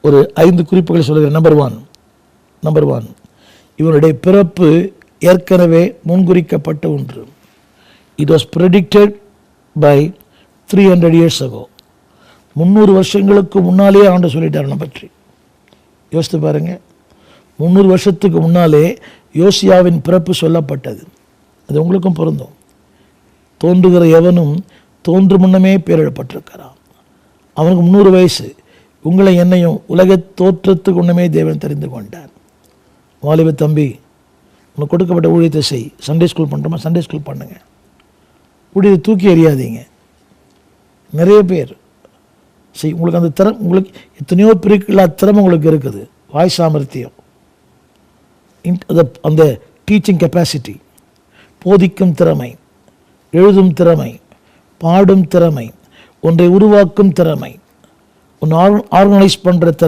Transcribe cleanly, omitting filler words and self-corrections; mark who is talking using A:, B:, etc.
A: ஒரு 5 குறிப்புகளை சொல்கிறேன். நம்பர் ஒன், இவனுடைய பிறப்பு ஏற்கனவே முன்குறிக்கப்பட்ட ஒன்று. It was predicted by 300 years ago. 300 வருஷங்களுக்கு முன்னாலே ஆண்டு சொல்லிட்டார் நம்மை பற்றி. யோசித்து பாருங்க, 300 வருஷத்துக்கு முன்னாலே யோசியாவின் பிறப்பு சொல்லப்பட்டது. அது உங்களுக்கும் பொருந்தும். தோன்றுகிற எவனும் தோன்று முன்னமே பேரிடப்பட்டிருக்கிறான். அவனுக்கு 300 வயசு. உங்களை என்னையும் உலக தோற்றத்துக்கு முன்னமே தேவன் தெரிந்து கொண்டார். வாலிப தம்பி, உனக்கு கொடுக்கப்பட்ட ஊழியத்தை செய். சண்டே ஸ்கூல் பண்ணுறோமா, சண்டே ஸ்கூல் பண்ணுங்க. ஊழியத்தை தூக்கி எறியாதீங்க. நிறைய பேர் செய். உங்களுக்கு அந்த திறமை, உங்களுக்கு எத்தனையோ பேருக்கு இல்லாத திறமை உங்களுக்கு இருக்குது. வாய் சாமர்த்தியம், அந்த டீச்சிங் கெப்பாசிட்டி, போதிக்கும் திறமை, எழுதும் திறமை, பாடும் திறமை, ஒன்றை உருவாக்கும் திறமை, ஒன்று ஆர்கனைஸ் பண்ணுற திறமை.